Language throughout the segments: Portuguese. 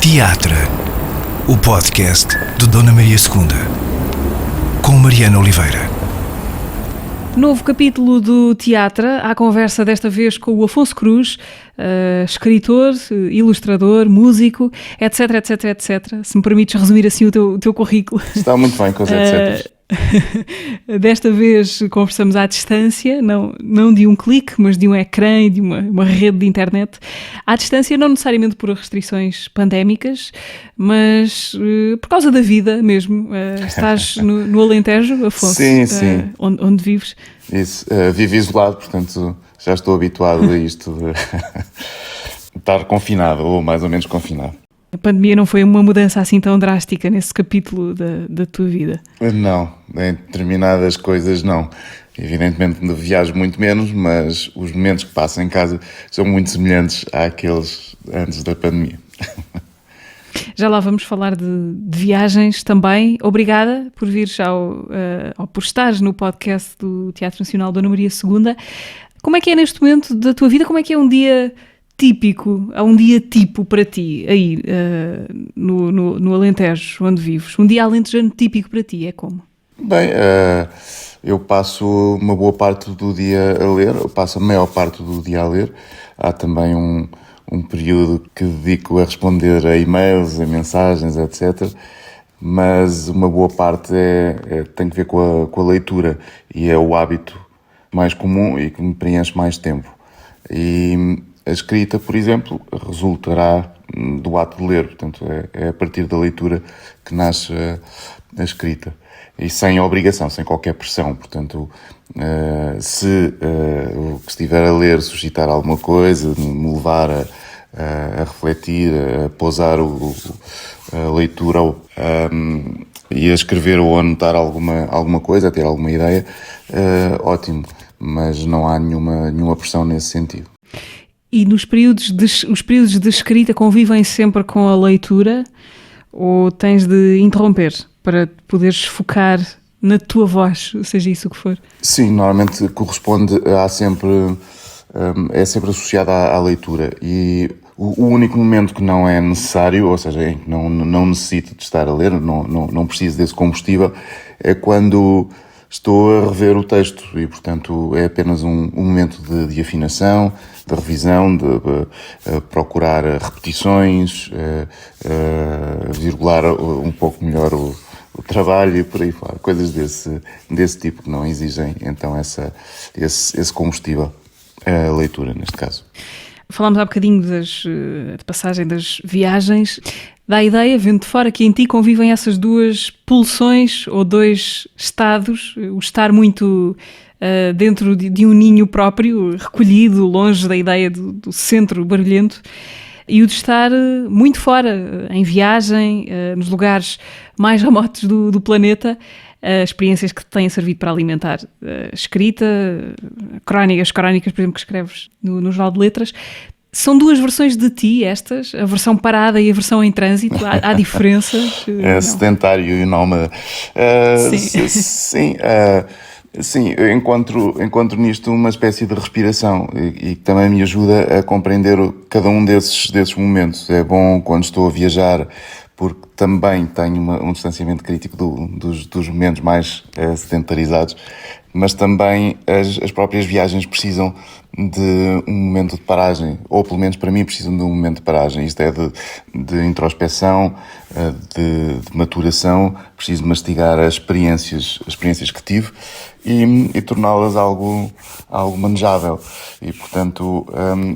Teatra, o podcast de Dona Maria II, com Mariana Oliveira. Novo capítulo do Teatra, à conversa desta vez com o Afonso Cruz, escritor, ilustrador, músico, etc, etc, etc. Se me permites resumir assim o teu currículo. Está muito bem com os etc. Desta vez conversamos à distância, não de um clique, mas de um ecrã e de uma rede de internet. À distância, não necessariamente por restrições pandémicas, mas por causa da vida mesmo. Estás no Alentejo, Afonso? Sim. Onde vives? Isso, vivo isolado, portanto já estou habituado a isto de estar confinado, ou mais ou menos confinado. A pandemia não foi uma mudança assim tão drástica nesse capítulo da tua vida? Não, em determinadas coisas não. Evidentemente viajo muito menos, mas os momentos que passo em casa são muito semelhantes àqueles antes da pandemia. Já lá vamos falar de viagens também. Obrigada por vires por estares no podcast do Teatro Nacional Dona Maria II. Como é que é neste momento da tua vida? Como é que é um dia típico, há um dia tipo para ti, aí no Alentejo, onde vives? Um dia alentejano típico para ti, é como? Bem, eu passo uma boa parte do dia a ler, eu passo a maior parte do dia a ler. Há também um período que dedico a responder a e-mails, a mensagens, etc. Mas uma boa parte tem que ver com a leitura e é o hábito mais comum e que me preenche mais tempo. E a escrita, por exemplo, resultará do ato de ler, portanto é a partir da leitura que nasce a escrita. E sem obrigação, sem qualquer pressão, portanto, se o que estiver a ler suscitar alguma coisa, me levar a refletir, a pousar a leitura e a escrever ou a anotar alguma coisa, a ter alguma ideia, ótimo, mas não há nenhuma pressão nesse sentido. E os períodos de escrita convivem sempre com a leitura ou tens de interromper para poderes focar na tua voz, seja isso o que for? Sim, normalmente corresponde é sempre associado à leitura e o único momento que não é necessário, ou seja, em que não necessito de estar a ler, não preciso desse combustível, é quando estou a rever o texto e, portanto, é apenas um momento de afinação, de revisão, de procurar repetições, virgular um pouco melhor o trabalho e por aí fora. Coisas desse tipo que não exigem, então, esse combustível, a leitura, neste caso. Falámos há bocadinho de passagem das viagens. Dá a ideia, vendo de fora, que em ti convivem essas duas pulsões ou dois estados, o estar muito dentro de um ninho próprio, recolhido, longe da ideia do centro barulhento, e o de estar muito fora, em viagem, nos lugares mais remotos do planeta, experiências que te têm servido para alimentar a escrita, crónicas, por exemplo, que escreves no Jornal de Letras. São duas versões de ti, estas, a versão parada e a versão em trânsito. Há diferenças? É sedentário e nómada. Sim, eu encontro nisto uma espécie de respiração e também me ajuda a compreender cada um desses momentos. É bom quando estou a viajar, porque também tenho um distanciamento crítico dos momentos mais sedentarizados, mas também as próprias viagens precisam de um momento de paragem, ou pelo menos para mim precisam de um momento de paragem. Isto é de introspeção, de maturação. Preciso mastigar as experiências que tive e torná-las algo manejável. E, portanto,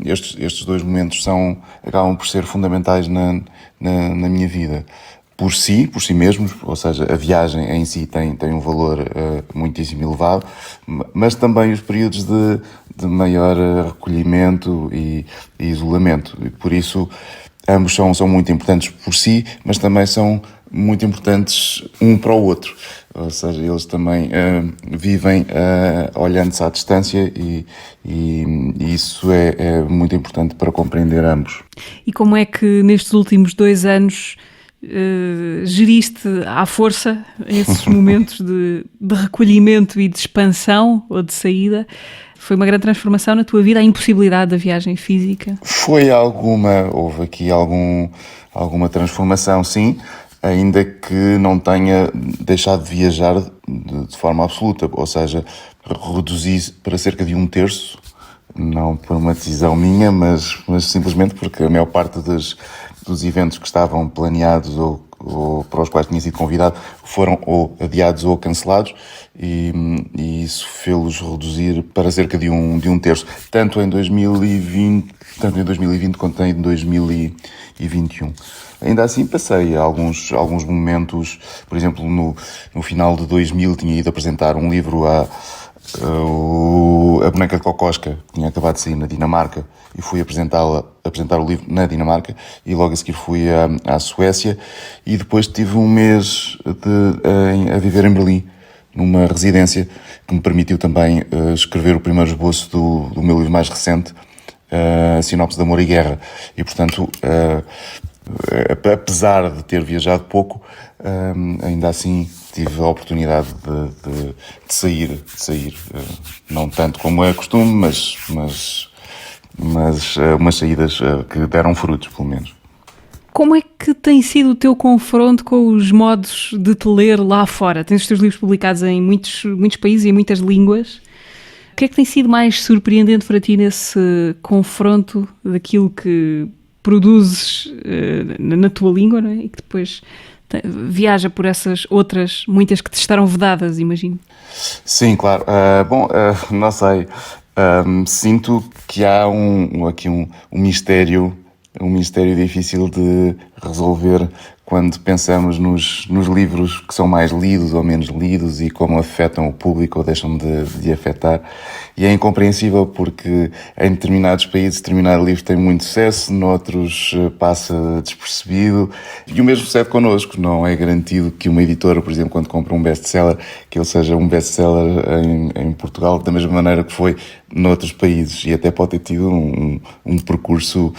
estes dois momentos acabam por ser fundamentais na minha vida. Por si mesmos, ou seja, a viagem em si tem um valor muitíssimo elevado, mas também os períodos de maior recolhimento e isolamento. E por isso, ambos são muito importantes por si, mas também são muito importantes um para o outro. Ou seja, eles também vivem olhando-se à distância e isso é muito importante para compreender ambos. E como é que nestes últimos 2 anos geriste à força esses momentos de recolhimento e de expansão ou de saída? Foi uma grande transformação na tua vida, a impossibilidade da viagem física? Houve aqui alguma transformação, sim, ainda que não tenha deixado de viajar de forma absoluta, ou seja, reduzi para cerca de 1/3, não por uma decisão minha, mas simplesmente porque a maior parte dos eventos que estavam planeados ou para os quais tinha sido convidado foram ou adiados ou cancelados, e isso fê-los reduzir para cerca de um terço, tanto em 2020 quanto em 2021. Ainda assim passei alguns momentos, por exemplo, no final de 2000 tinha ido apresentar um livro a Boneca de Kokoschka, que tinha acabado de sair na Dinamarca, e fui apresentar o livro na Dinamarca, e logo a seguir fui à Suécia, e depois tive um mês a viver em Berlim, numa residência, que me permitiu também escrever o primeiro esboço do meu livro mais recente, a Sinopse de Amor e Guerra. E, portanto, apesar de ter viajado pouco, ainda assim tive a oportunidade de sair, não tanto como é costume, mas umas saídas que deram frutos, pelo menos. Como é que tem sido o teu confronto com os modos de te ler lá fora? Tens os teus livros publicados em muitos países e em muitas línguas. O que é que tem sido mais surpreendente para ti nesse confronto daquilo que produzes na tua língua, não é? E que depois viaja por essas outras, muitas que te estarão vedadas, imagino? Sim, claro. Não sei. Sinto que há aqui um mistério difícil de resolver quando pensamos nos livros que são mais lidos ou menos lidos e como afetam o público ou deixam de afetar. E é incompreensível porque em determinados países determinado livro tem muito sucesso, noutros passa despercebido. E o mesmo sucede connosco. Não é garantido que uma editora, por exemplo, quando compra um best-seller, que ele seja um best-seller em Portugal da mesma maneira que foi noutros países. E até pode ter tido um percurso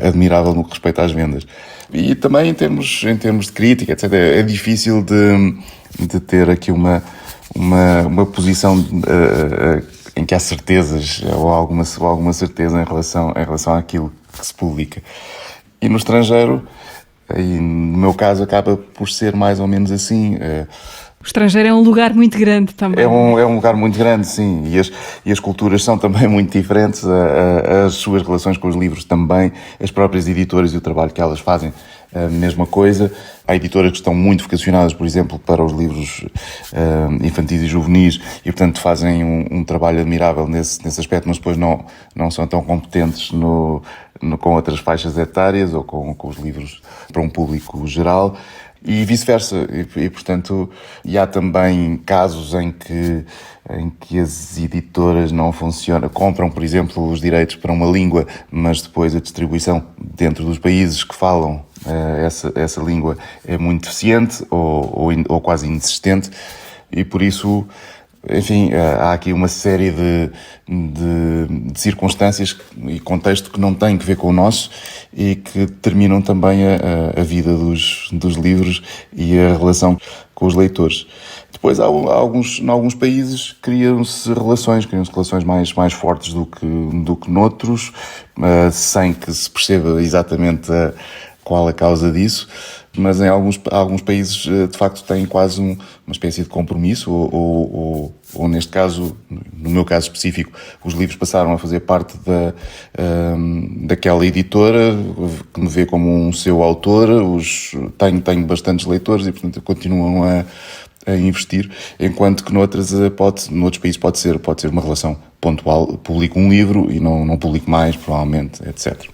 admirável no que respeita às vendas. E também em termos de crítica, etc. É difícil de ter aqui uma posição em que há certezas ou alguma certeza em relação àquilo que se publica. E no estrangeiro, e no meu caso, acaba por ser mais ou menos assim. O estrangeiro é um lugar muito grande também. É um lugar muito grande, sim, e as culturas são também muito diferentes, as suas relações com os livros também, as próprias editoras e o trabalho que elas fazem, a mesma coisa. Há editoras que estão muito vocacionadas, por exemplo, para os livros infantis e juvenis e, portanto, fazem um trabalho admirável nesse aspecto, mas depois não são tão competentes com outras faixas etárias ou com os livros para um público geral. E vice-versa, e portanto, e há também casos em que as editoras não funcionam, compram, por exemplo, os direitos para uma língua, mas depois a distribuição dentro dos países que falam essa língua é muito deficiente ou quase inexistente, e por isso, enfim, há aqui uma série de circunstâncias e contexto que não têm que ver com o nosso e que determinam também a vida dos livros e a relação com os leitores. Depois, em alguns países, criam-se relações mais fortes do que noutros, sem que se perceba exatamente qual a causa disso. Mas em alguns países, de facto, têm quase uma espécie de compromisso, ou neste caso, no meu caso específico, os livros passaram a fazer parte daquela editora, que me vê como um seu autor. Tenho bastantes leitores e, portanto, continuam a investir, enquanto que noutros países pode ser uma relação pontual. Publico um livro e não publico mais, provavelmente, etc.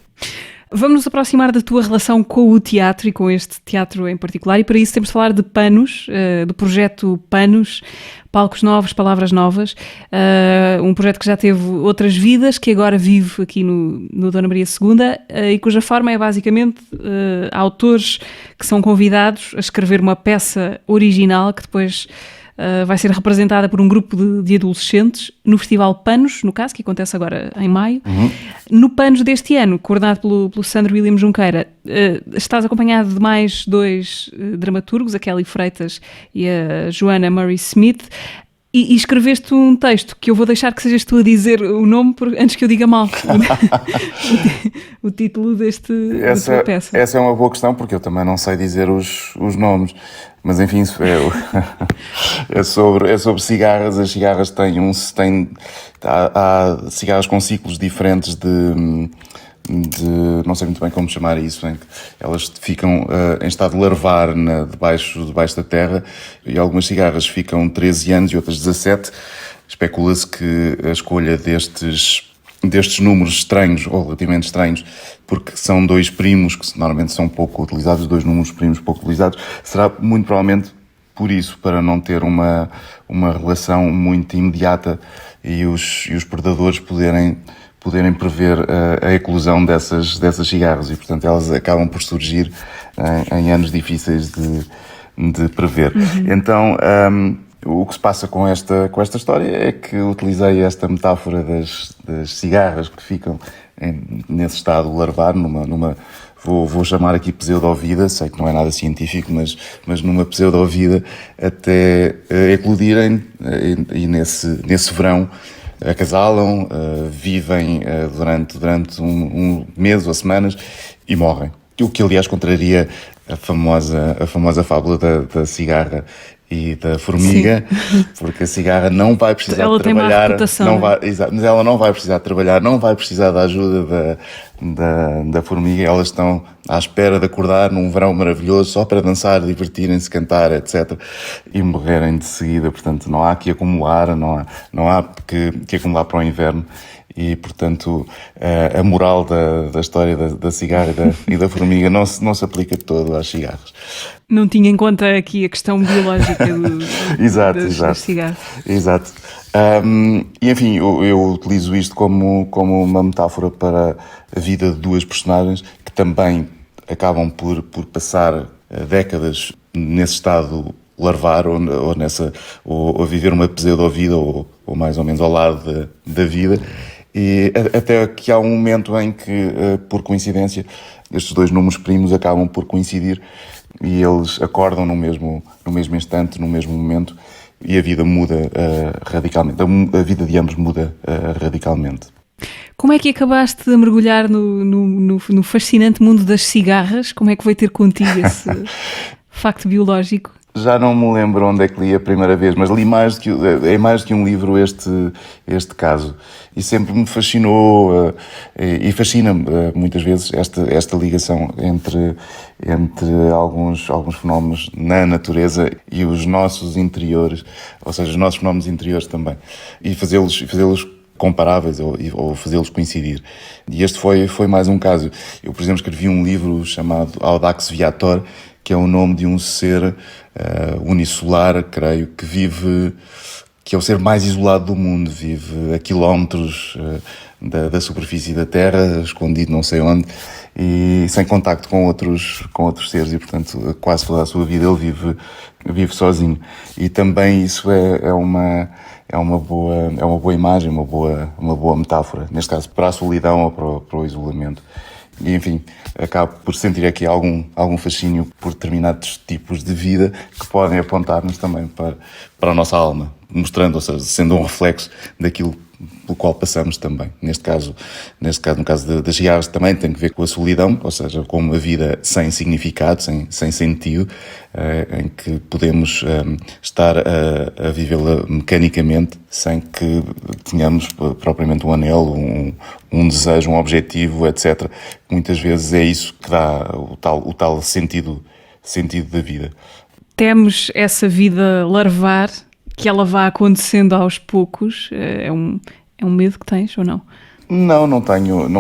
Vamos nos aproximar da tua relação com o teatro e com este teatro em particular, e para isso temos de falar de Panos, do projeto Panos, Palcos Novos, Palavras Novas, um projeto que já teve outras vidas, que agora vive aqui no Dona Maria II, e cuja forma é basicamente autores que são convidados a escrever uma peça original que depois vai ser representada por um grupo de adolescentes no Festival Panos, no caso, que acontece agora em maio. No Panos deste ano, coordenado pelo Sandro William Junqueira, estás acompanhado de mais 2 dramaturgos, a Kelly Freitas e a Joanna Murray Smith. E escreveste um texto que eu vou deixar que sejas tu a dizer o nome antes que eu diga mal. O título da tua peça. Essa é uma boa questão, porque eu também não sei dizer os nomes. Mas enfim, é sobre cigarras. As cigarras há cigarras com ciclos diferentes de não sei muito bem como chamar isso, em que elas ficam em estado de larvar debaixo da terra, e algumas cigarras ficam 13 anos e outras 17. Especula-se que a escolha destes números estranhos, ou relativamente estranhos, porque são 2 primos que normalmente são pouco utilizados, 2 números primos pouco utilizados, será muito provavelmente por isso, para não ter uma relação muito imediata e os predadores poderem prever a eclosão dessas cigarras, e portanto elas acabam por surgir em anos difíceis de prever. Então o que se passa com esta história é que utilizei esta metáfora das cigarras que ficam nesse estado larvar, vou chamar aqui pseudovida, sei que não é nada científico, mas numa pseudovida, até eclodirem, e nesse verão acasalam, vivem durante um mês ou semanas e morrem. O que, aliás, contraria a famosa fábula da cigarra e da formiga. Sim. Porque a cigarra não vai precisar de trabalhar, mas ela não vai precisar de trabalhar, não vai precisar da ajuda da formiga. Elas estão à espera de acordar num verão maravilhoso só para dançar, divertirem-se, cantar, etc. e morrerem de seguida. Portanto, não há que acumular, não há que acumular para o inverno. E, portanto, a moral da história da cigarra e da formiga não se aplica de todo às cigarras. Não tinha em conta aqui a questão biológica das cigarras. Exato. E, enfim, eu utilizo isto como uma metáfora para a vida de 2 personagens que também acabam por passar décadas nesse estado larvar ou a viver uma pseudo-vida ou mais ou menos ao lado da vida. E até que há um momento em que, por coincidência, estes 2 números primos acabam por coincidir e eles acordam no mesmo instante, no mesmo momento, e a vida muda radicalmente. A vida de ambos muda radicalmente. Como é que acabaste a mergulhar no fascinante mundo das cigarras? Como é que veio ter contigo esse facto biológico? Já não me lembro onde é que li a primeira vez, mas li mais do que um livro este caso. E sempre me fascinou, e fascina-me muitas vezes esta ligação entre alguns fenómenos na natureza e os nossos interiores, ou seja, os nossos fenómenos interiores também. E fazê-los comparáveis ou fazê-los coincidir. E este foi mais um caso. Eu, por exemplo, escrevi um livro chamado Audax Viator, que é o nome de um ser unicelular, creio, que é o ser mais isolado do mundo, vive a quilómetros da superfície da Terra, escondido não sei onde, e sem contacto com outros seres, e portanto quase toda a sua vida ele vive sozinho. E também isso é uma boa imagem, uma boa metáfora, neste caso para a solidão ou para o isolamento. E, enfim, acabo por sentir aqui algum fascínio por determinados tipos de vida que podem apontar-nos também para a nossa alma, mostrando, ou seja, sendo um reflexo daquilo pelo qual passamos também. Neste caso, no caso das cigarras, também tem que ver com a solidão, ou seja, com uma vida sem significado, sem sentido, em que podemos estar a vivê-la mecanicamente, sem que tenhamos propriamente um anelo, um desejo, um objetivo, etc. Muitas vezes é isso que dá o tal sentido da vida. Temos essa vida larvar, que ela vá acontecendo aos poucos. É um medo que tens ou não? Não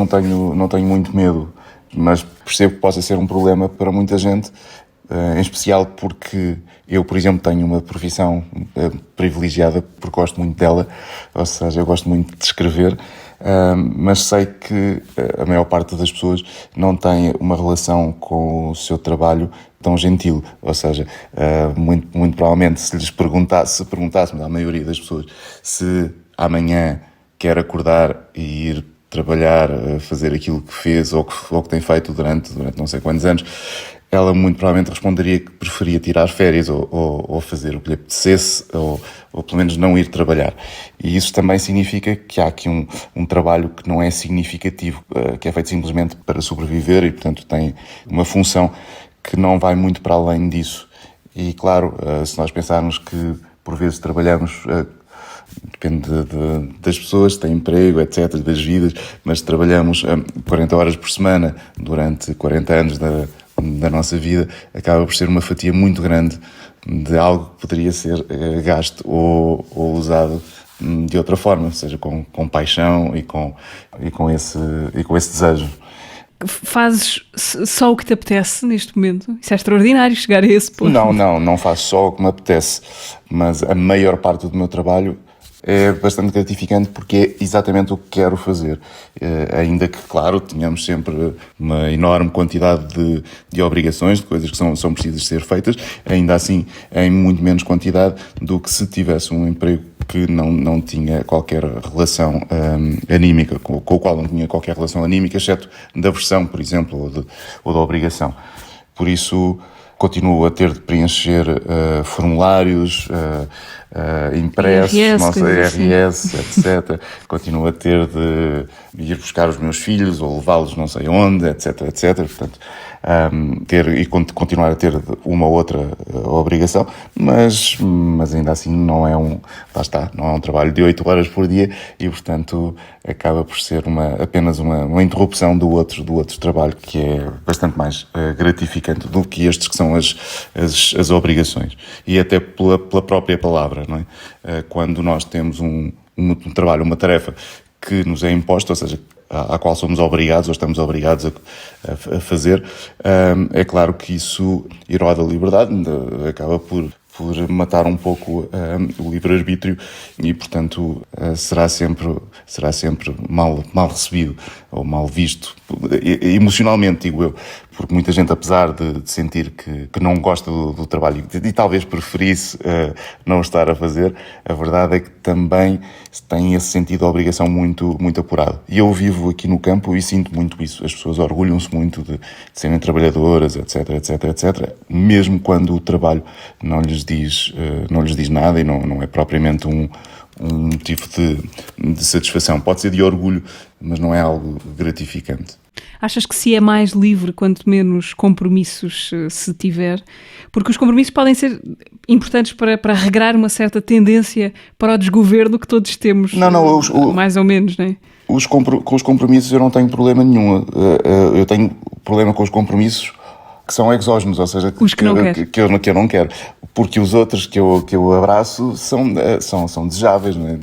tenho muito medo, mas percebo que possa ser um problema para muita gente, em especial porque eu, por exemplo, tenho uma profissão privilegiada porque gosto muito dela, ou seja, eu gosto muito de escrever, mas sei que a maior parte das pessoas não tem uma relação com o seu trabalho tão gentil. Ou seja, muito provavelmente se perguntássemos à maioria das pessoas se amanhã quer acordar e ir trabalhar, fazer aquilo que fez ou que tem feito durante não sei quantos anos, ela muito provavelmente responderia que preferia tirar férias ou fazer o que lhe apetecesse ou pelo menos não ir trabalhar. E isso também significa que há aqui um trabalho que não é significativo, que é feito simplesmente para sobreviver e, portanto, tem uma função que não vai muito para além disso. E, claro, se nós pensarmos que por vezes trabalhamos... Depende das pessoas, têm emprego, etc., das vidas, mas trabalhamos 40 horas por semana durante 40 anos da nossa vida, acaba por ser uma fatia muito grande de algo que poderia ser gasto ou usado de outra forma, ou seja, com paixão e com esse desejo. Fazes só o que te apetece neste momento? Isso é extraordinário, chegar a esse ponto. Não faço só o que me apetece, mas a maior parte do meu trabalho é bastante gratificante porque é exatamente o que quero fazer. Ainda que, claro, tenhamos sempre uma enorme quantidade de obrigações, de coisas que são precisas ser feitas, ainda assim em muito menos quantidade do que se tivesse um emprego que não tinha qualquer relação anímica, com o qual não tinha qualquer relação anímica, exceto da versão, por exemplo, ou da obrigação. Por isso, continuo a ter de preencher formulários, impressos, IRS, etc. Continuo a ter de ir buscar os meus filhos ou levá-los não sei onde, etc. Portanto, continuar a ter uma ou outra obrigação, mas ainda assim não é um trabalho de 8 horas por dia e, portanto, acaba por ser apenas uma interrupção do outro trabalho, que é bastante mais gratificante do que estes que são as obrigações. E até pela própria palavra, não é? Quando nós temos um trabalho, uma tarefa que nos é imposta, ou seja, à qual somos obrigados ou estamos obrigados a fazer, é claro que isso erode a liberdade, acaba por matar um pouco o livre-arbítrio e, portanto, será sempre mal recebido ou mal visto, emocionalmente, digo eu, porque muita gente, apesar de sentir que não gosta do trabalho e talvez preferisse não estar a fazer, a verdade é que também tem esse sentido de obrigação muito apurado. E eu vivo aqui no campo e sinto muito isso. As pessoas orgulham-se muito de serem trabalhadoras, etc., mesmo quando o trabalho não lhes diz nada e não é propriamente um motivo de satisfação. Pode ser de orgulho, mas não é algo gratificante. Achas que se é mais livre, quanto menos compromissos se tiver? Porque os compromissos podem ser importantes para regrar uma certa tendência para o desgoverno que todos temos, mais ou menos, não é? Com os compromissos eu não tenho problema nenhum. Eu tenho problema com os compromissos que são exógenos, ou seja, os que eu não quero. Porque os outros que eu abraço são desejáveis, não é?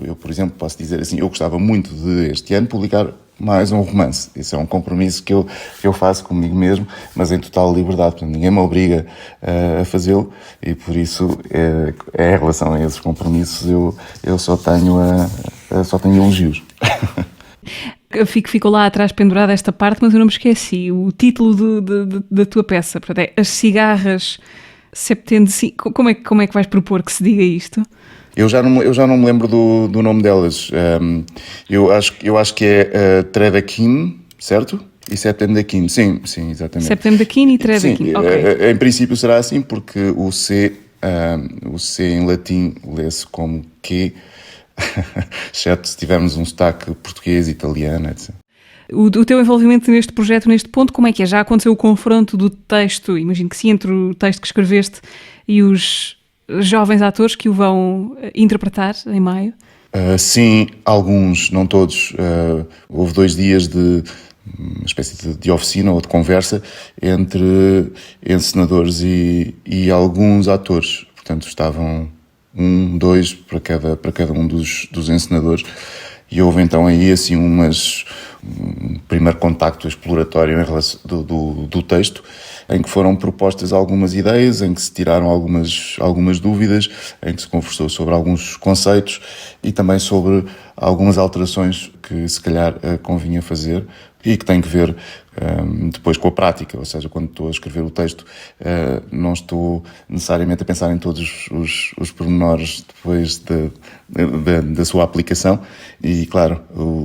Eu, por exemplo, posso dizer assim, eu gostava muito de este ano publicar mais um romance. Isso é um compromisso que eu faço comigo mesmo, mas em total liberdade. Portanto, ninguém me obriga a fazê-lo e por isso, em relação a esses compromissos, eu só tenho elogios. Ficou lá atrás pendurada esta parte, mas eu não me esqueci. O título da tua peça, portanto, é As Cigarras Septende. Como é que vais propor que se diga isto? Eu já não me lembro do nome delas. Eu acho que é Tredaquim, certo? E Septemdaquim, sim, exatamente. Septemdaquim e Tredaquim, ok. Em princípio será assim, porque o C em latim lê-se como Q, exceto se tivermos um sotaque português, italiano, etc. O teu envolvimento neste projeto, neste ponto, como é que é? Já aconteceu o confronto do texto, imagino que sim, entre o texto que escreveste e os jovens atores que o vão interpretar em maio? Sim, alguns, não todos. Houve 2 dias de uma espécie de oficina ou de conversa entre encenadores e alguns atores. Portanto, estavam 2 para cada um dos encenadores. E houve então aí assim primeiro contacto exploratório em relação, do texto, em que foram propostas algumas ideias, em que se tiraram algumas dúvidas, em que se conversou sobre alguns conceitos e também sobre algumas alterações que se calhar convinha fazer e que têm que ver depois com a prática, ou seja, quando estou a escrever o texto não estou necessariamente a pensar em todos os pormenores depois da sua aplicação e, claro,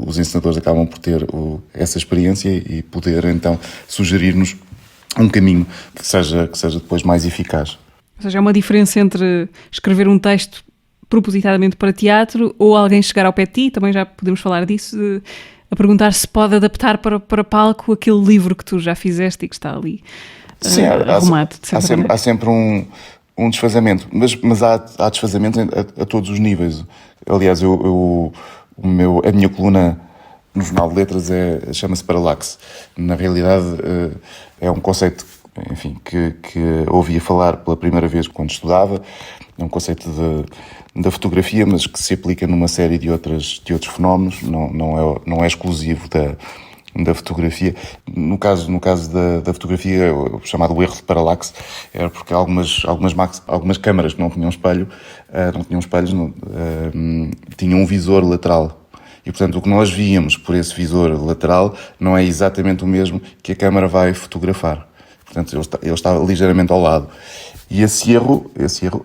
os ensinadores acabam por ter essa experiência e poder então sugerir-nos um caminho que seja depois mais eficaz. Ou seja, há uma diferença entre escrever um texto propositadamente para teatro ou alguém chegar ao pé de ti, também já podemos falar disso, a perguntar se pode adaptar para palco aquele livro que tu já fizeste e que está ali. Sim, arrumado, de certa maneira. há sempre um desfazamento, mas há desfazamento a todos os níveis. Aliás, a minha coluna no Jornal de Letras chama-se Paralaxe. Na realidade, é um conceito, enfim, que ouvia falar pela primeira vez quando estudava. É um conceito da fotografia, mas que se aplica numa série de outros fenómenos. Não é exclusivo da fotografia. No caso da fotografia, o chamado erro de paralaxe era porque algumas câmaras que não tinham espelhos, tinham um visor lateral. E, portanto, o que nós víamos por esse visor lateral não é exatamente o mesmo que a câmara vai fotografar. Portanto, ele está ligeiramente ao lado. E esse erro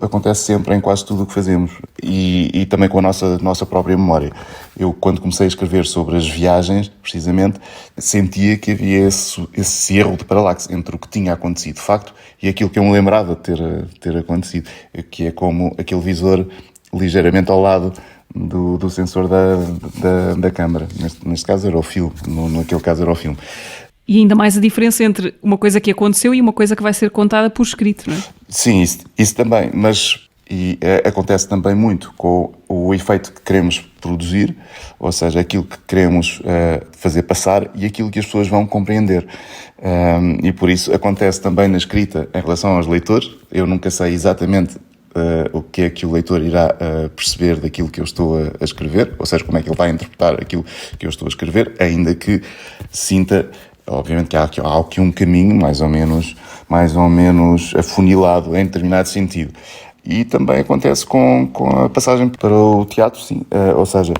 acontece sempre em quase tudo o que fazemos. E também com a nossa própria memória. Eu, quando comecei a escrever sobre as viagens, precisamente, sentia que havia esse erro de paralaxe entre o que tinha acontecido de facto e aquilo que eu me lembrava de ter acontecido. Que é como aquele visor ligeiramente ao lado do sensor da câmara. Neste caso era o filme, naquele caso era o filme. E ainda mais a diferença entre uma coisa que aconteceu e uma coisa que vai ser contada por escrito, não é? Sim, isso também, mas acontece também muito com o efeito que queremos produzir, ou seja, aquilo que queremos fazer passar e aquilo que as pessoas vão compreender. E por isso acontece também na escrita em relação aos leitores. Eu nunca sei exatamente o que é que o leitor irá perceber daquilo que eu estou a escrever, ou seja, como é que ele vai interpretar aquilo que eu estou a escrever, ainda que sinta, obviamente, que há aqui um caminho mais ou menos afunilado em determinado sentido. E também acontece com a passagem para o teatro, sim. Ou seja,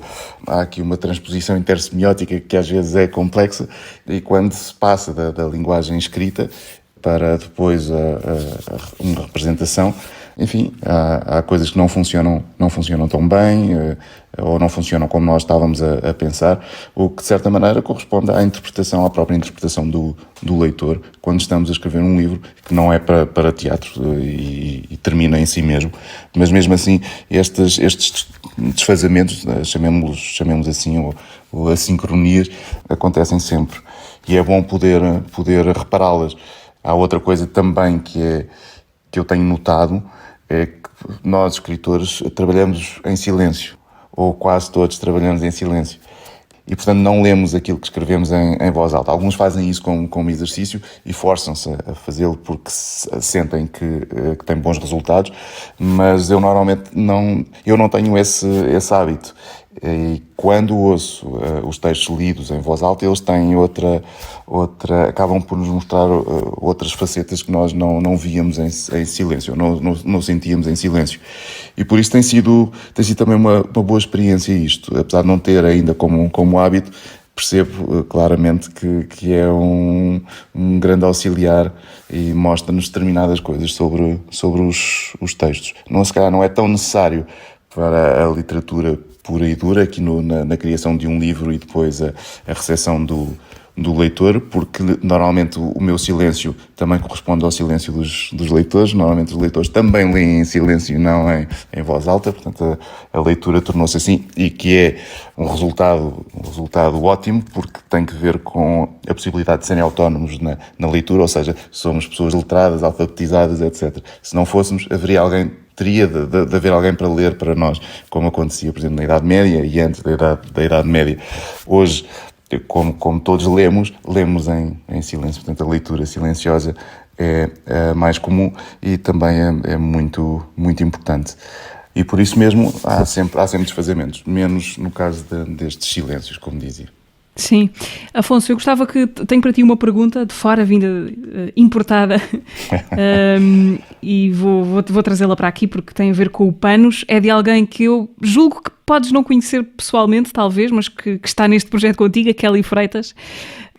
há aqui uma transposição intersemiótica que às vezes é complexa e quando se passa da linguagem escrita para depois uma representação, enfim, há coisas que não funcionam tão bem ou não funcionam como nós estávamos a pensar, o que de certa maneira corresponde à própria interpretação do leitor quando estamos a escrever um livro que não é para teatro e termina em si mesmo. Mas mesmo assim, estes desfazamentos, chamemos assim, ou assincronias, acontecem sempre. E é bom poder repará-las. Há outra coisa também que eu tenho notado, é que nós, escritores, trabalhamos em silêncio, ou quase todos trabalhamos em silêncio. E, portanto, não lemos aquilo que escrevemos em voz alta. Alguns fazem isso como exercício e forçam-se a fazê-lo porque sentem que têm bons resultados, mas eu normalmente não tenho esse hábito. E quando ouço os textos lidos em voz alta, eles têm acabam por nos mostrar outras facetas que nós não víamos em silêncio, não sentíamos em silêncio. E por isso tem sido também uma boa experiência isto, apesar de não ter ainda como hábito. Percebo claramente que é um grande auxiliar e mostra-nos determinadas coisas sobre os textos. Se calhar não é tão necessário para a literatura pura e dura, aqui na criação de um livro e depois a recepção do leitor, porque normalmente o meu silêncio também corresponde ao silêncio dos leitores. Normalmente os leitores também leem em silêncio e não em voz alta, portanto a leitura tornou-se assim, e que é um resultado ótimo, porque tem que ver com a possibilidade de serem autónomos na leitura, ou seja, somos pessoas letradas, alfabetizadas, etc. Se não fôssemos, teria de haver alguém para ler para nós, como acontecia, por exemplo, na Idade Média e antes da Idade Média. Hoje, como todos lemos em silêncio, portanto a leitura silenciosa é mais comum e também é muito, muito importante. E por isso mesmo há sempre desfazamentos, menos no caso destes silêncios, como dizia. Sim. Afonso, eu gostava tenho para ti uma pergunta de fora, vinda importada, e vou trazê-la para aqui porque tem a ver com o Panos. É de alguém que eu julgo que podes não conhecer pessoalmente, talvez, mas que está neste projeto contigo, a Kelly Freitas,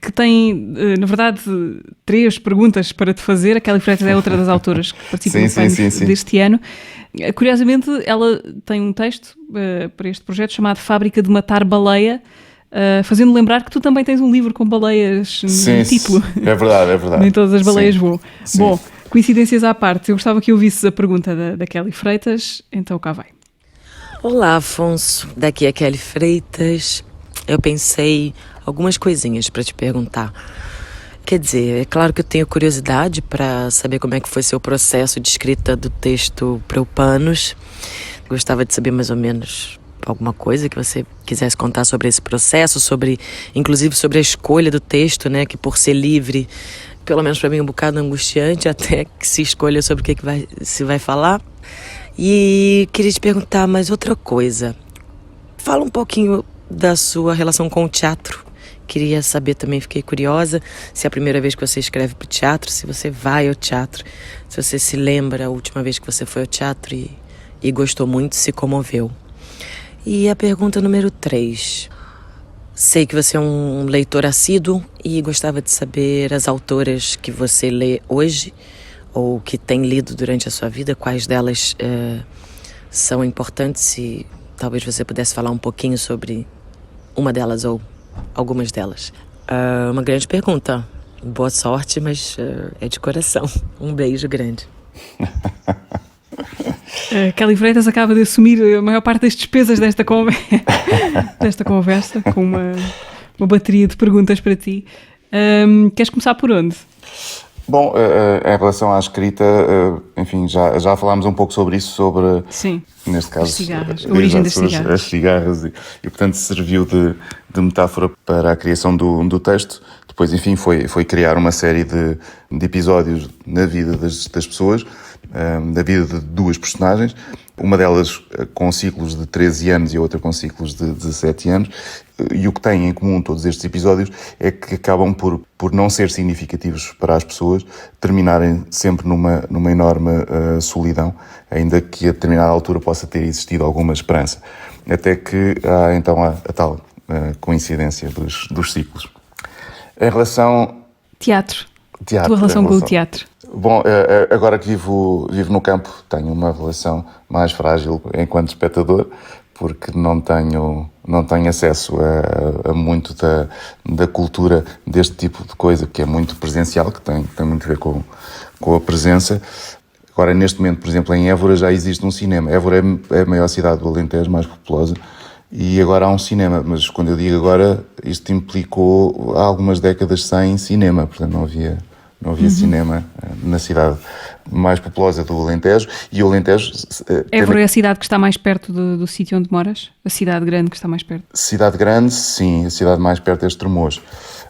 que tem, na verdade, 3 perguntas para te fazer. A Kelly Freitas é outra das autoras que participa no Panos deste ano. Curiosamente, ela tem um texto para este projeto chamado Fábrica de Matar Baleia, fazendo lembrar que tu também tens um livro com baleias no título. É verdade. Nem todas as baleias voam. Sim. Bom, coincidências à parte, eu gostava que ouvisses a pergunta da Kelly Freitas, então cá vai. Olá, Afonso. Daqui é Kelly Freitas. Eu pensei algumas coisinhas para te perguntar. Quer dizer, é claro que eu tenho curiosidade para saber como é que foi seu processo de escrita do texto para o Panos. Gostava de saber mais ou menos alguma coisa que você quisesse contar sobre esse processo, inclusive sobre a escolha do texto, né? Que por ser livre, pelo menos para mim, um bocado angustiante, até que se escolha sobre o que se vai falar. E queria te perguntar mais outra coisa. Fala um pouquinho da sua relação com o teatro. Queria saber também, fiquei curiosa, se é a primeira vez que você escreve para o teatro, se você vai ao teatro, se você se lembra a última vez que você foi ao teatro e gostou muito, se comoveu. E a pergunta número 3. Sei que você é um leitor assíduo e gostava de saber as autoras que você lê hoje ou que tem lido durante a sua vida, quais delas são importantes, se talvez você pudesse falar um pouquinho sobre uma delas ou algumas delas. Uma grande pergunta. Boa sorte, mas é de coração. Um beijo grande. Kelly Freitas acaba de assumir a maior parte das despesas desta conversa com uma bateria de perguntas para ti. Queres começar por onde? Bom, em relação à escrita, enfim, já falámos um pouco sobre isso, Sim, neste caso, as cigarras, a origem das cigarras. As cigarras e, portanto, serviu de metáfora para a criação do texto. Depois, enfim, foi criar uma série de episódios na vida das pessoas, da vida de 2 personagens, uma delas com ciclos de 13 anos e a outra com ciclos de 17 anos, e o que têm em comum todos estes episódios é que acabam por não ser significativos para as pessoas, terminarem sempre numa enorme solidão, ainda que a determinada altura possa ter existido alguma esperança, até que há então a tal coincidência dos ciclos. Em relação... Teatro. Tua relação com o teatro. Bom, agora que vivo no campo, tenho uma relação mais frágil enquanto espectador, porque não tenho acesso a muito da cultura deste tipo de coisa, que é muito presencial, que tem muito a ver com a presença. Agora, neste momento, por exemplo, em Évora já existe um cinema. Évora é a maior cidade do Alentejo, mais populosa, e agora há um cinema, mas quando eu digo agora, isto implicou há algumas décadas sem cinema, portanto não havia cinema na cidade mais populosa do Alentejo, e o Alentejo... Évora é a cidade que está mais perto do sítio onde moras? A cidade grande que está mais perto? Cidade grande, sim, a cidade mais perto é Estremoz,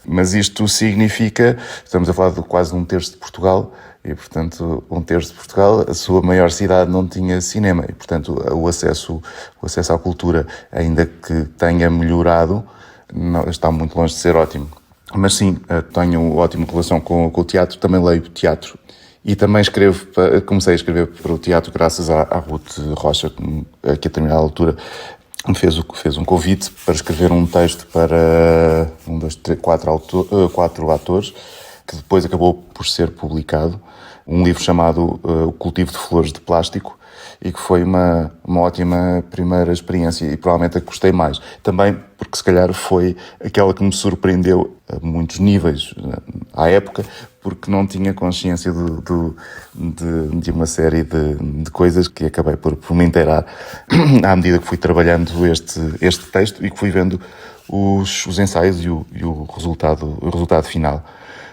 mas isto significa, estamos a falar de quase 1/3 de Portugal, e portanto 1/3 de Portugal, a sua maior cidade não tinha cinema, e portanto o acesso à cultura, ainda que tenha melhorado, está muito longe de ser ótimo. Mas sim, tenho ótima relação com o teatro, também leio teatro e também comecei a escrever para o teatro graças à Ruth Rocha, que a determinada altura me fez um convite para escrever um texto para 4 atores, que depois acabou por ser publicado, um livro chamado O Cultivo de Flores de Plástico, e que foi uma ótima primeira experiência e provavelmente a que gostei mais. Também porque se calhar foi aquela que me surpreendeu a muitos níveis à época, porque não tinha consciência de uma série de coisas que acabei por me inteirar à medida que fui trabalhando este texto e que fui vendo os ensaios e o resultado final.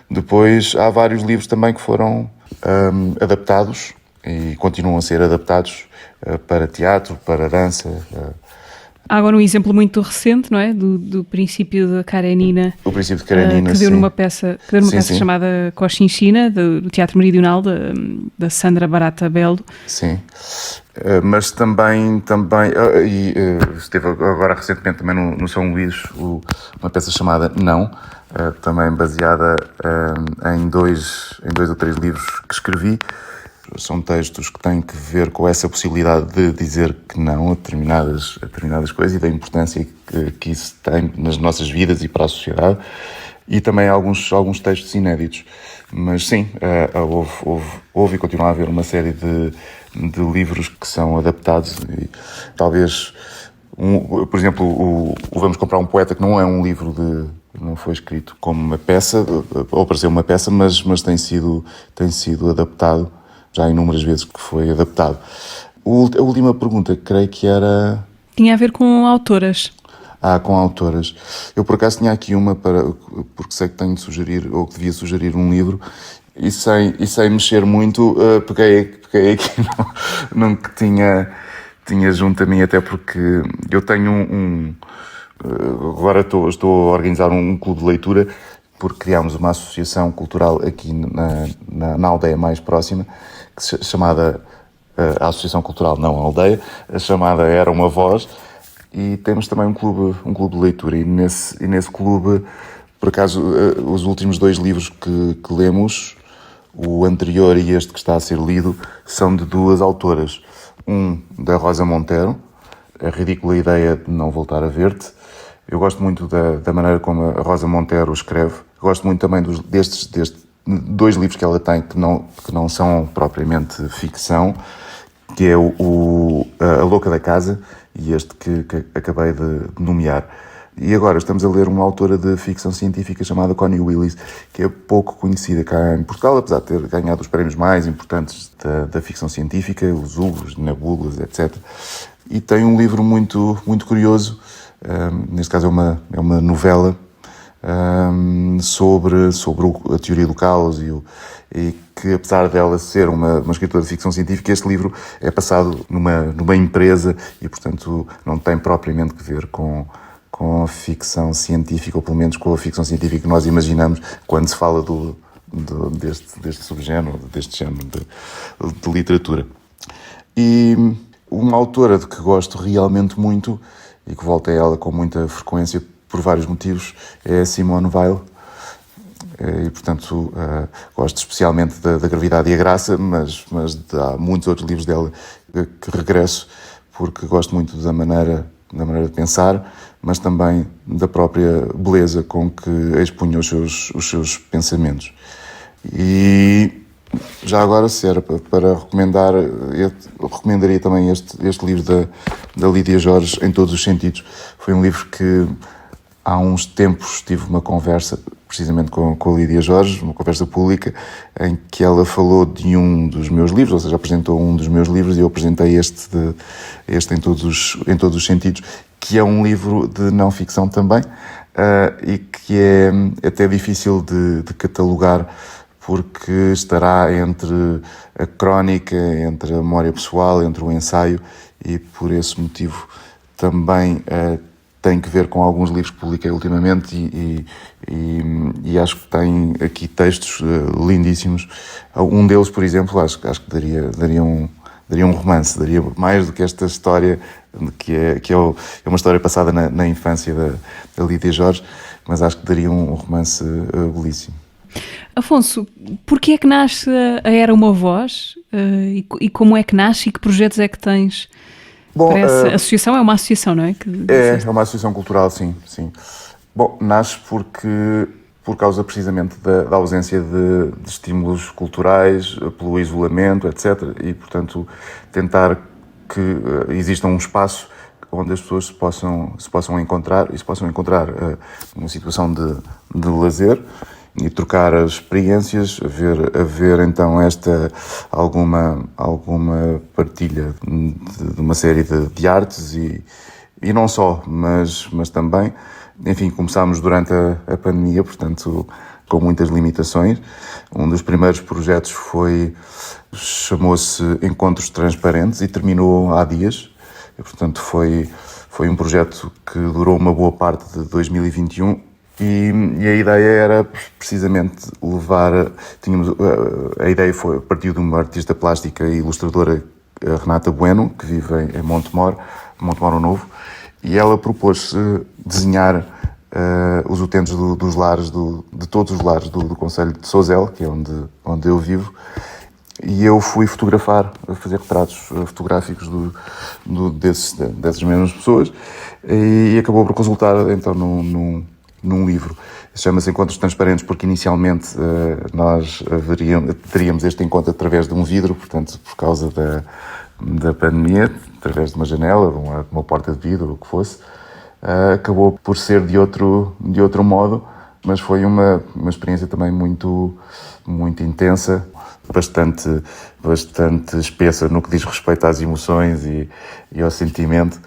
Depois há vários livros também que foram adaptados e continuam a ser adaptados para teatro, para dança, Há agora um exemplo muito recente, não é? Do princípio da Karenina. O princípio de Karenina, que deu sim. numa peça Sim. chamada Cochinchina, do Teatro Meridional, da Sandra Barata Belo. Sim. Mas também esteve agora recentemente também no São Luís uma peça chamada Não, também baseada em dois ou três livros que escrevi. São textos que têm que ver com essa possibilidade de dizer que não a determinadas coisas e da importância que isso tem nas nossas vidas e para a sociedade. E também alguns textos inéditos. Mas sim, houve e continua a haver uma série de livros que são adaptados. E talvez, por exemplo, o Vamos Comprar um Poeta, que não é um livro não foi escrito como uma peça, ou para ser uma peça, mas tem sido adaptado. Já inúmeras vezes que foi adaptado. A última pergunta, creio que era... Tinha a ver com autoras. Com autoras. Eu, por acaso, tinha aqui uma, porque sei que tenho de sugerir, ou que devia sugerir um livro, e sem mexer muito, peguei aqui num que tinha junto a mim, até porque eu tenho agora estou a organizar um clube de leitura, porque criámos uma associação cultural aqui na aldeia mais próxima, chamada a Associação Cultural, não a Aldeia, chamada Era Uma Voz, e temos também um clube de leitura, e nesse clube, por acaso, os últimos 2 livros que lemos, o anterior e este que está a ser lido, são de 2 autoras. Um da Rosa Montero, A Ridícula Ideia de Não Voltar a Ver-te. Eu gosto muito da maneira como a Rosa Montero escreve. Gosto muito também destes 2 livros que ela tem que não são propriamente ficção, que é A Louca da Casa e este que acabei de nomear. E agora estamos a ler uma autora de ficção científica chamada Connie Willis, que é pouco conhecida cá em Portugal, apesar de ter ganhado os prémios mais importantes da ficção científica, os Hugo, os Nebulas, etc. E tem um livro muito, muito curioso, neste caso é uma novela, sobre a teoria do caos e que, apesar dela ser uma escritora de ficção científica, este livro é passado numa empresa e, portanto, não tem propriamente que ver com a ficção científica, ou pelo menos com a ficção científica que nós imaginamos quando se fala deste subgénero, deste género de literatura. E uma autora de que gosto realmente muito e que volto a ela com muita frequência por vários motivos é a Simone Weil. E, portanto, gosto especialmente da Gravidade e a Graça, mas há muitos outros livros dela que regresso porque gosto muito da maneira de pensar, mas também da própria beleza com que expunha os seus pensamentos. E já agora, se era para recomendar, eu recomendaria também este livro da Lídia Jorge, Em Todos os Sentidos. Foi um livro que há uns tempos tive uma conversa precisamente com a Lídia Jorge, uma conversa pública, em que ela falou de um dos meus livros, ou seja, apresentou um dos meus livros, e eu apresentei este em todos os sentidos, que é um livro de não ficção também, e que é até difícil de catalogar, porque estará entre a crónica, entre a memória pessoal, entre o ensaio, e por esse motivo também tem que ver com alguns livros que publiquei ultimamente e acho que tem aqui textos lindíssimos. Um deles, por exemplo, acho que daria um romance, daria mais do que esta história, que é uma história passada na infância da Lídia Jorge, mas acho que daria um romance belíssimo. Afonso, porquê é que nasce a Era Uma Voz? E como é que nasce e que projetos é que tens? Bom, a associação é uma associação, não é? É uma associação cultural, sim. Bom, nasce por causa precisamente da ausência de estímulos culturais, pelo isolamento, etc. E, portanto, tentar que exista um espaço onde as pessoas se possam encontrar numa situação de lazer e trocar as experiências, haver então alguma partilha de uma série de artes e não só, mas também, enfim, começámos durante a pandemia, portanto, com muitas limitações. Um dos primeiros projetos chamou-se Encontros Transparentes e terminou há dias, e, portanto, foi Foi um projeto que durou uma boa parte de 2021 e a ideia era precisamente levar... a ideia partiu de uma artista plástica e ilustradora, a Renata Bueno, que vive em Montemor Novo, e ela propôs desenhar os utentes dos lares, de todos os lares do concelho de Sozel, que é onde eu vivo, e eu fui fotografar, fazer retratos fotográficos dessas mesmas pessoas, e acabou por resultar então num livro. Chama-se Encontros Transparentes, porque inicialmente nós teríamos este encontro através de um vidro, portanto, por causa da pandemia, através de uma janela, de uma porta de vidro, o que fosse. Acabou por ser de outro modo, mas foi uma experiência também muito, muito intensa, bastante espessa no que diz respeito às emoções e ao sentimento,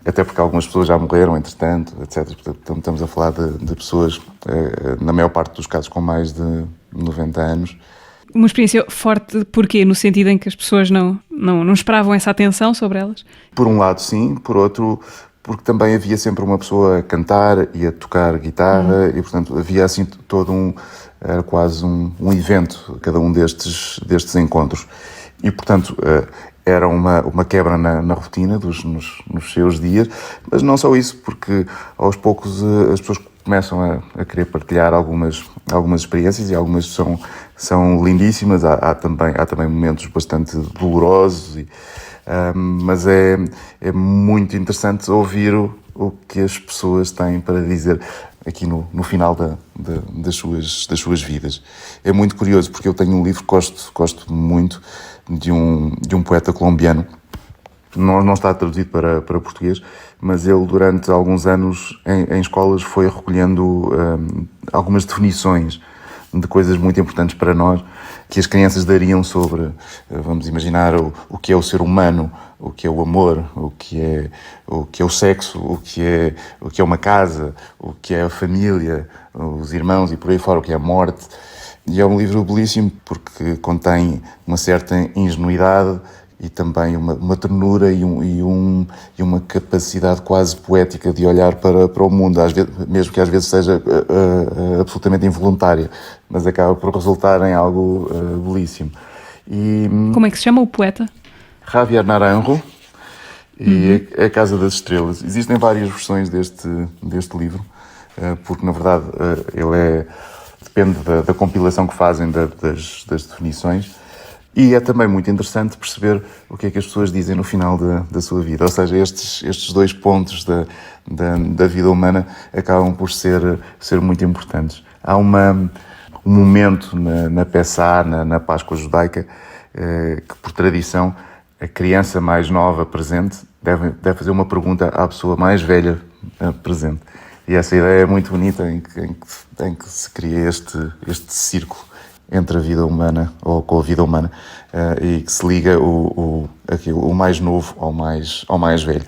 até porque algumas pessoas já morreram, entretanto, etc. Portanto, estamos a falar de pessoas, na maior parte dos casos, com mais de 90 anos. Uma experiência forte, porquê? No sentido em que as pessoas não esperavam essa atenção sobre elas? Por um lado, sim. Por outro, porque também havia sempre uma pessoa a cantar e a tocar guitarra e, portanto, havia assim era quase um evento, cada um destes encontros. E, portanto, era uma quebra na rotina nos seus dias, mas não só isso, porque aos poucos as pessoas começam a querer partilhar algumas experiências e algumas são lindíssimas. Há também momentos bastante dolorosos, mas é muito interessante ouvir o que as pessoas têm para dizer aqui no final das suas vidas. É muito curioso, porque eu tenho um livro que gosto muito, de um poeta colombiano. Não está traduzido para português, mas ele durante alguns anos em escolas foi recolhendo algumas definições de coisas muito importantes para nós, que as crianças dariam sobre, vamos imaginar, o que é o ser humano, o que é o amor, o que é o sexo, o que é uma casa, o que é a família, os irmãos e por aí fora, o que é a morte. E é um livro belíssimo porque contém uma certa ingenuidade e também uma ternura e uma capacidade quase poética de olhar para o mundo, mesmo que às vezes seja absolutamente involuntária, mas acaba por resultar em algo belíssimo. Como é que se chama o poeta? Javier Naranjo, e A Casa das Estrelas. Existem várias versões deste livro, porque na verdade depende da compilação que fazem das definições. E é também muito interessante perceber o que é que as pessoas dizem no final da sua vida. Ou seja, estes dois pontos da vida humana acabam por ser muito importantes. Há um momento na Pessah, na Páscoa judaica, que por tradição a criança mais nova presente deve fazer uma pergunta à pessoa mais velha presente. E essa ideia é muito bonita em que se cria este círculo entre a vida humana, ou com a vida humana, e que se liga o mais novo ao mais velho.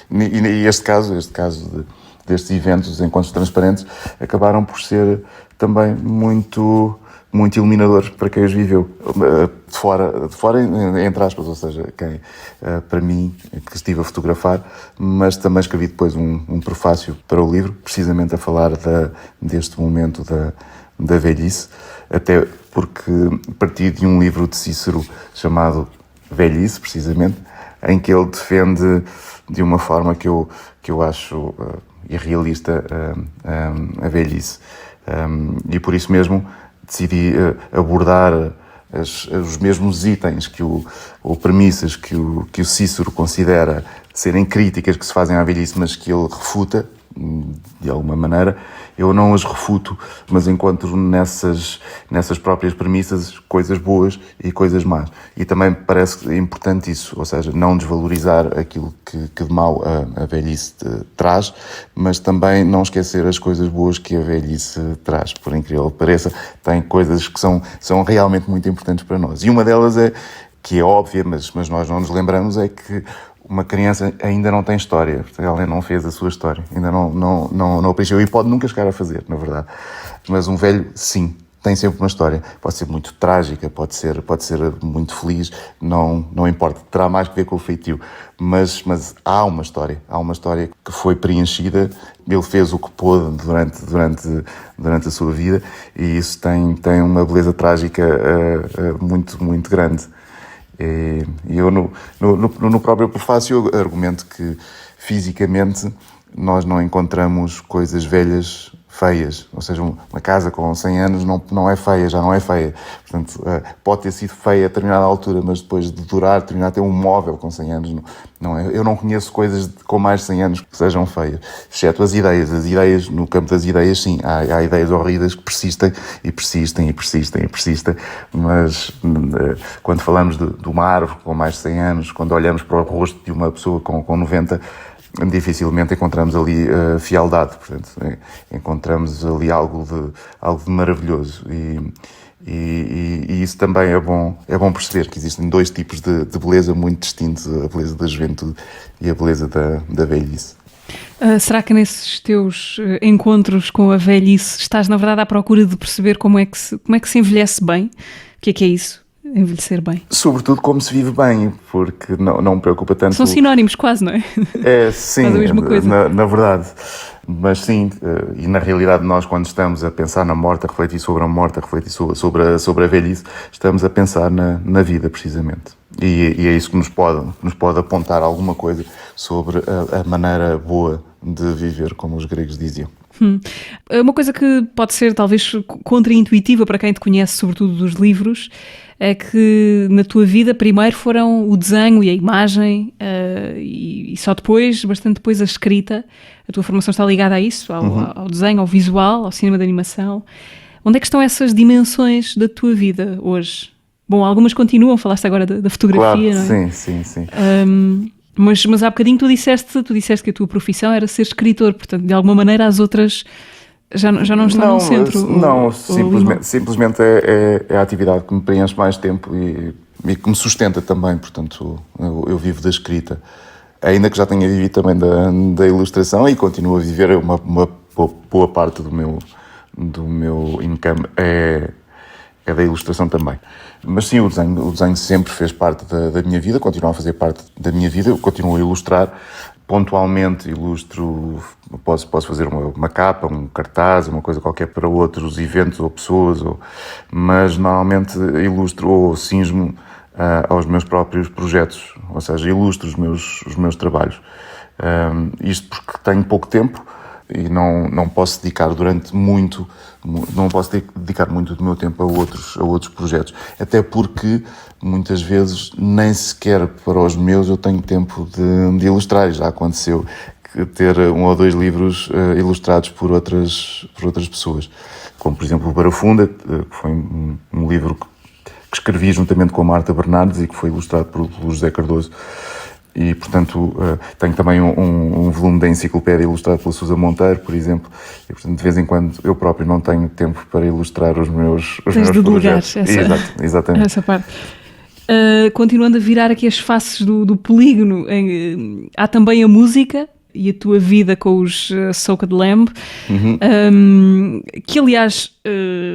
E este caso destes eventos, os encontros transparentes, acabaram por ser também muito, muito iluminadores para quem os viveu. De fora, entre aspas, ou seja, para mim, que estive a fotografar, mas também escrevi depois um prefácio para o livro, precisamente a falar deste momento da velhice, até porque parti de um livro de Cícero chamado Velhice, precisamente, em que ele defende de uma forma que eu acho irrealista a velhice. E por isso mesmo decidi abordar os mesmos itens ou premissas que o Cícero considera serem críticas que se fazem à velhice, mas que ele refuta, de alguma maneira. Eu não as refuto, mas encontro nessas próprias premissas coisas boas e coisas más. E também parece importante isso, ou seja, não desvalorizar aquilo que de mau a velhice traz, mas também não esquecer as coisas boas que a velhice traz. Por incrível que pareça, tem coisas que são realmente muito importantes para nós. E uma delas que é óbvia, mas nós não nos lembramos, é que uma criança ainda não tem história, ela não fez a sua história, ainda não preencheu e pode nunca chegar a fazer, na verdade. Mas um velho, sim. tem sempre uma história. Pode ser muito trágica, pode ser muito feliz, não importa. Terá mais que ver com o feitio. Mas há uma história que foi preenchida. Ele fez o que pôde durante a sua vida, e isso tem uma beleza trágica muito, muito grande. E eu, no próprio prefácio, argumento que fisicamente nós não encontramos coisas velhas feias, ou seja, uma casa com 100 anos não é feia, já não é feia. Portanto, pode ter sido feia a determinada altura, mas depois de durar, terminar a ter um móvel com 100 anos, não é. Eu não conheço coisas com mais de 100 anos que sejam feias, exceto as ideias. As ideias, no campo das ideias, sim, há ideias horríveis que persistem, mas quando falamos de uma árvore com mais de 100 anos, quando olhamos para o rosto de uma pessoa com 90, dificilmente encontramos ali fialdade. Portanto, encontramos ali algo de maravilhoso, e isso também é bom perceber que existem dois tipos de beleza muito distintos: a beleza da juventude e a beleza da velhice. Será que nesses teus encontros com a velhice estás, na verdade, à procura de perceber como é que se envelhece bem? O que é isso? Envelhecer bem. Sobretudo como se vive bem, porque não me preocupa tanto... São sinónimos quase, não é? É, sim, faz a mesma coisa. Na verdade. Mas sim, e na realidade nós, quando estamos a pensar na morte, a refletir sobre a morte, a refletir sobre a velhice, estamos a pensar na vida, precisamente. E é isso que nos pode apontar alguma coisa sobre a maneira boa de viver, como os gregos diziam. Uma coisa que pode ser talvez contraintuitiva para quem te conhece, sobretudo dos livros, é que na tua vida primeiro foram o desenho e a imagem, e só depois, bastante depois, a escrita. A tua formação está ligada a isso, ao desenho, ao visual, ao cinema de animação. Onde é que estão essas dimensões da tua vida hoje? Bom, algumas continuam, falaste agora da fotografia, claro, não é? Sim. Mas há bocadinho tu disseste que a tua profissão era ser escritor, portanto, de alguma maneira as outras já não estão no centro. Não, simplesmente é a atividade que me preenche mais tempo e que me sustenta também. Portanto, eu vivo da escrita, ainda que já tenha vivido também da ilustração, e continuo a viver. Uma boa parte do meu income é da ilustração também. Mas sim, o desenho sempre fez parte da minha vida, continua a fazer parte da minha vida. Eu continuo a ilustrar, pontualmente ilustro, posso fazer uma capa, um cartaz, uma coisa qualquer para outros eventos ou pessoas, mas normalmente ilustro ou cinjo-me aos meus próprios projetos, ou seja, ilustro os meus trabalhos. Isto porque tenho pouco tempo e não posso dedicar muito do meu tempo a outros projetos, até porque muitas vezes nem sequer para os meus eu tenho tempo de ilustrar. Já aconteceu ter 1 ou 2 livros ilustrados por outras pessoas, como por exemplo o Barafunda, que foi um livro que escrevi juntamente com a Marta Bernardes e que foi ilustrado pelo José Cardoso. E, portanto, tenho também um volume da enciclopédia ilustrado pela Sousa Monteiro, por exemplo. E, portanto, de vez em quando, eu próprio não tenho tempo para ilustrar os meus projetos. Exatamente. Essa parte. Continuando a virar aqui as faces do polígono, há também a música e a tua vida com os Soaked Lamb, que aliás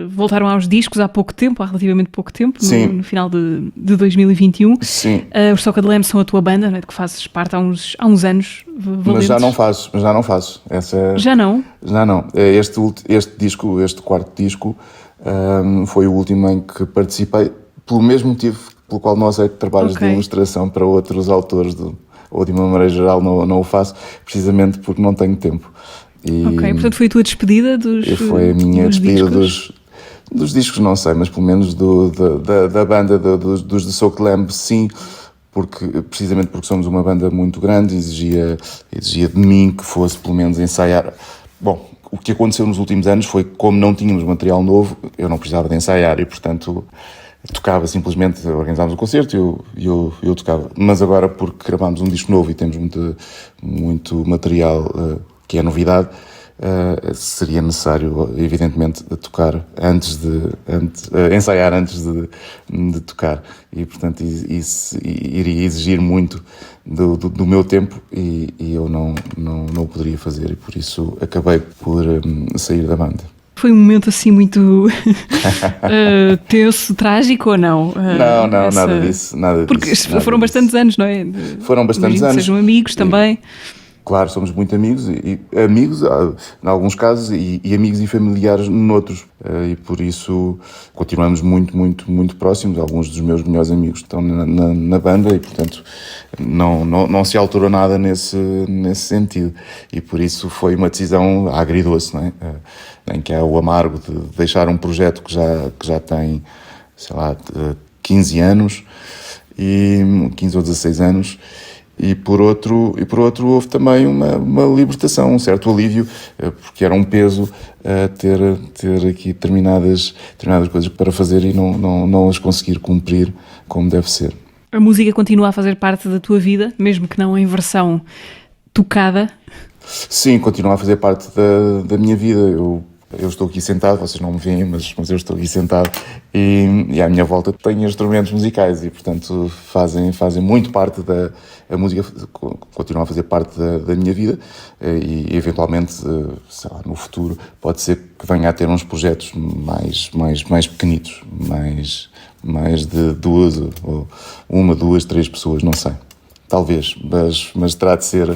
voltaram aos discos há pouco tempo, há relativamente pouco tempo, no final de 2021. Sim. Os Soaked Lamb são a tua banda, não é, de que fazes parte há uns anos valentes. Mas já não faço. Já não? Já não. Este disco, este quarto disco, foi o último em que participei, pelo mesmo motivo pelo qual não aceito trabalhos de ilustração para outros autores, ou de uma maneira geral não o faço, precisamente porque não tenho tempo. Portanto foi a tua despedida dos discos? Foi a minha despedida dos discos, não sei, mas pelo menos da banda dos The Soaked Lamb, sim, precisamente porque somos uma banda muito grande, exigia de mim que fosse pelo menos ensaiar. Bom, o que aconteceu nos últimos anos foi que, como não tínhamos material novo, eu não precisava de ensaiar e, portanto, tocava simplesmente, organizámos um concerto e eu tocava. Mas agora, porque gravámos um disco novo e temos muito material que é novidade, seria necessário, evidentemente, tocar ensaiar antes de tocar. E, portanto, isso iria exigir muito do meu tempo e eu não o poderia fazer, e por isso acabei por sair da banda. Foi um momento assim muito tenso, trágico ou não? Não, nada disso. Porque foram bastantes anos, não é? Foram bastantes anos. Sejam amigos também. Claro, somos muito amigos, e amigos em alguns casos e amigos e familiares noutros, e por isso continuamos muito próximos. Alguns dos meus melhores amigos estão na banda e, portanto, não se alterou nada nesse sentido, e por isso foi uma decisão agridoce, não é? Em que há o amargo de deixar um projeto que já tem, sei lá, 15 anos, 15 ou 16 anos. E por outro houve também uma libertação, um certo alívio, porque era um peso ter aqui determinadas coisas para fazer e não as conseguir cumprir como deve ser. A música continua a fazer parte da tua vida, mesmo que não em versão tocada? Sim, continua a fazer parte da minha vida. Eu estou aqui sentado, vocês não me veem, mas eu estou aqui sentado e à minha volta tenho instrumentos musicais e, portanto, fazem muito parte a música continua a fazer parte da minha vida e, eventualmente, sei lá, no futuro, pode ser que venha a ter uns projetos mais pequenitos, mais de uma, duas, três pessoas, não sei. Talvez, mas terá de ser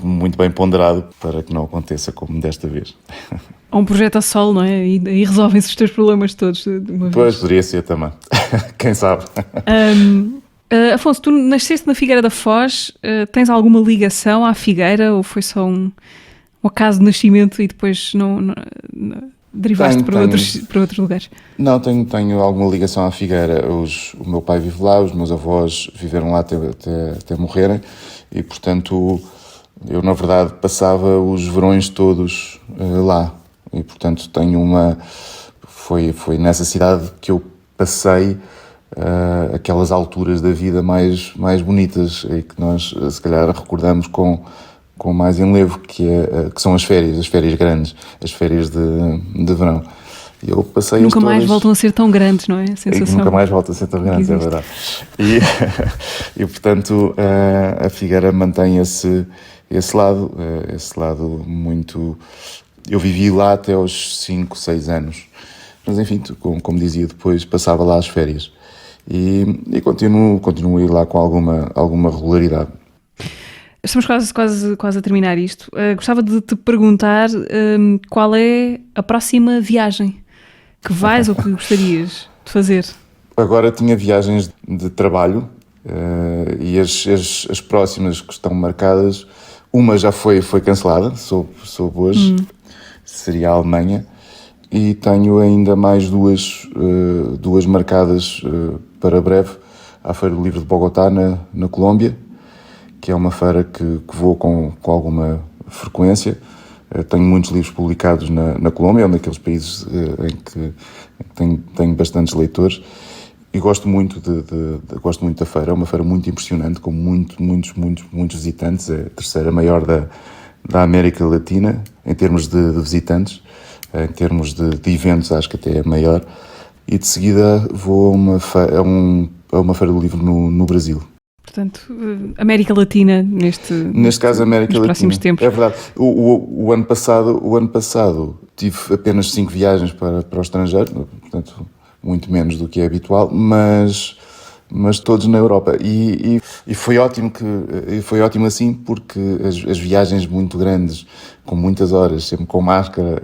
muito bem ponderado para que não aconteça como desta vez. Ou um projeto a solo, não é? E resolvem-se os teus problemas todos de uma vez. Pois, poderia ser também. Quem sabe? Afonso, tu nasceste na Figueira da Foz. Tens alguma ligação à Figueira ou foi só um acaso de nascimento e depois não derivaste para outros lugares? Não, tenho alguma ligação à Figueira. O meu pai vive lá, os meus avós viveram lá até morrerem e, portanto, eu, na verdade, passava os verões todos lá. E, portanto, foi nessa cidade que eu passei aquelas alturas da vida mais bonitas e que nós, se calhar, recordamos com mais enlevo, que são as férias grandes, as férias de verão. E eu passei nunca mais voltam a ser tão grandes, não é? A sensação. Nunca mais voltam a ser tão grandes, é verdade. E portanto, a Figueira mantém esse lado muito... Eu vivi lá até aos 5, 6 anos. Mas, enfim, como dizia, depois passava lá as férias. E continuo a ir lá com alguma regularidade. Estamos quase a terminar isto. Gostava de te perguntar qual é a próxima viagem que vais ou que gostarias de fazer? Agora tinha viagens de trabalho e as próximas que estão marcadas, uma já foi cancelada, soube hoje, seria a Alemanha, e tenho ainda mais duas marcadas para breve, à Feira do Livro de Bogotá, na Colômbia, que é uma feira que vou com alguma frequência. Tenho muitos livros publicados na Colômbia, é um daqueles países em que tenho bastantes leitores, e gosto muito da feira. É uma feira muito impressionante, com muitos visitantes. É a terceira maior da América Latina em termos de visitantes. Em termos de eventos, acho que até é maior. E de seguida vou a uma feira do livro no Brasil. Portanto, América Latina neste caso América Latina. Próximos tempos. É verdade. O ano passado tive apenas 5 viagens para o estrangeiro, portanto muito menos do que é habitual, mas todos na Europa. E foi ótimo assim, porque as viagens muito grandes, com muitas horas, sempre com máscara,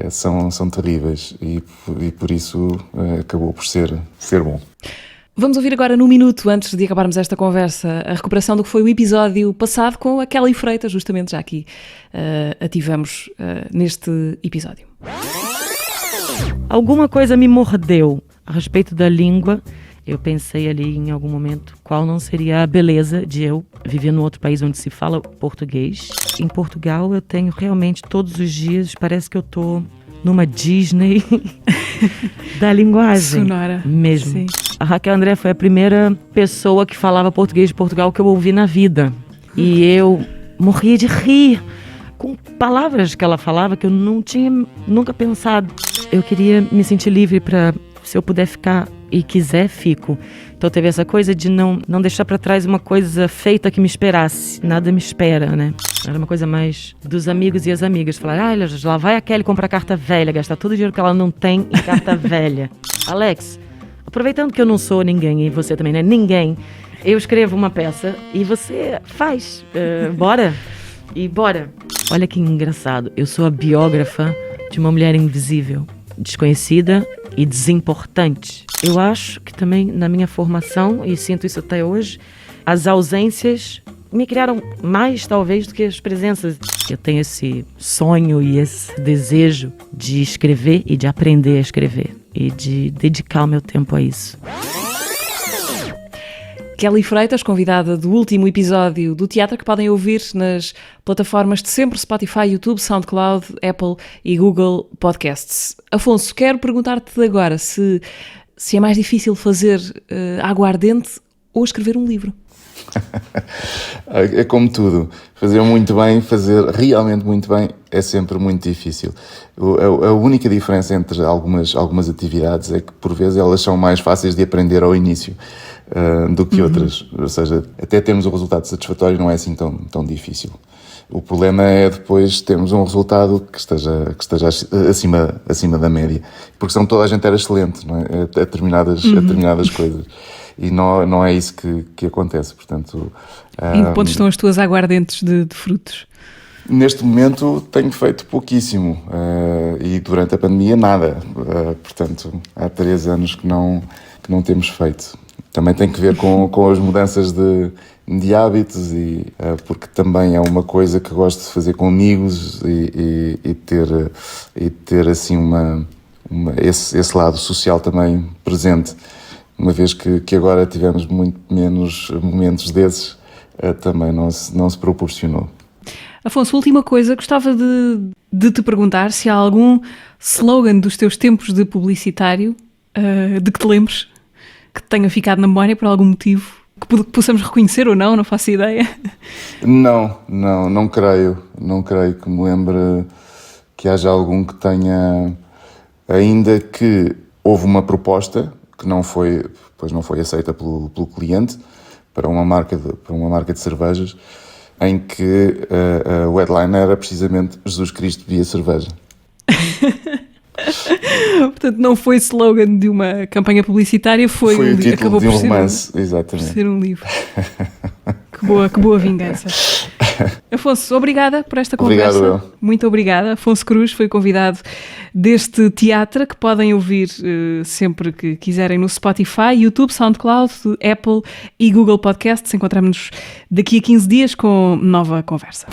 são terríveis e por isso acabou por ser bom. Vamos ouvir agora, num minuto antes de acabarmos esta conversa, a recuperação do que foi o episódio passado com a Kelly Freitas, justamente já aqui ativamos neste episódio. Alguma coisa me mordeu a respeito da língua. Eu pensei ali em algum momento qual não seria a beleza de eu viver num outro país onde se fala português. Em Portugal eu tenho realmente todos os dias, parece que eu tô numa Disney da linguagem. Sonora. Mesmo. Sim. A Raquel André foi a primeira pessoa que falava português de Portugal que eu ouvi na vida. E eu morria de rir com palavras que ela falava que eu não tinha nunca pensado. Eu queria me sentir livre para, se eu puder ficar e quiser, fico. Então teve essa coisa de não deixar pra trás uma coisa feita que me esperasse. Nada me espera, né? Era uma coisa mais dos amigos e as amigas. Falar, lá vai a Kelly comprar carta velha, gastar todo o dinheiro que ela não tem em carta velha. Alex, aproveitando que eu não sou ninguém, e você também, né? Ninguém. Eu escrevo uma peça e você faz. Bora? E bora. Olha que engraçado. Eu sou a biógrafa de uma mulher invisível, desconhecida e desimportante. Eu acho que também na minha formação, e sinto isso até hoje, as ausências me criaram mais, talvez, do que as presenças. Eu tenho esse sonho e esse desejo de escrever e de aprender a escrever. E de dedicar o meu tempo a isso. Kelly Freitas, convidada do último episódio do teatro, que podem ouvir nas plataformas de sempre, Spotify, YouTube, SoundCloud, Apple e Google Podcasts. Afonso, quero perguntar-te agora se é mais difícil fazer aguardente ou escrever um livro. É como tudo, fazer muito bem, fazer realmente muito bem é sempre muito difícil. A única diferença entre algumas atividades é que por vezes elas são mais fáceis de aprender ao início do que outras, ou seja, até termos o resultado satisfatório não é assim tão difícil. O problema é depois termos um resultado que esteja acima da média, porque senão toda a gente era excelente, não é? A determinadas coisas. E não é isso que acontece, portanto... Em que ponto estão as tuas aguardentes de frutos? Neste momento tenho feito pouquíssimo e durante a pandemia nada, portanto há 3 anos que não temos feito. Também tem que ver com as mudanças de hábitos e porque também é uma coisa que gosto de fazer com amigos e ter assim esse lado social também presente. Uma vez que agora tivemos muito menos momentos desses, também não se proporcionou. Afonso, última coisa, gostava de te perguntar se há algum slogan dos teus tempos de publicitário de que te lembres, que te tenha ficado na memória por algum motivo, que possamos reconhecer ou não faço ideia. Não creio que me lembre que haja algum que tenha, ainda que houve uma proposta que não foi aceita pelo cliente para uma marca de cervejas, em que o headline era precisamente Jesus Cristo via cerveja. Portanto, não foi slogan de uma campanha publicitária, foi o título acabou de um por romance, exatamente. Por ser um livro. Que boa vingança. Afonso, obrigada por esta conversa. Obrigado, eu. Muito obrigada. Afonso Cruz foi convidado deste teatro, que podem ouvir sempre que quiserem no Spotify, YouTube, SoundCloud, Apple e Google Podcasts. Encontramos-nos daqui a 15 dias com nova conversa.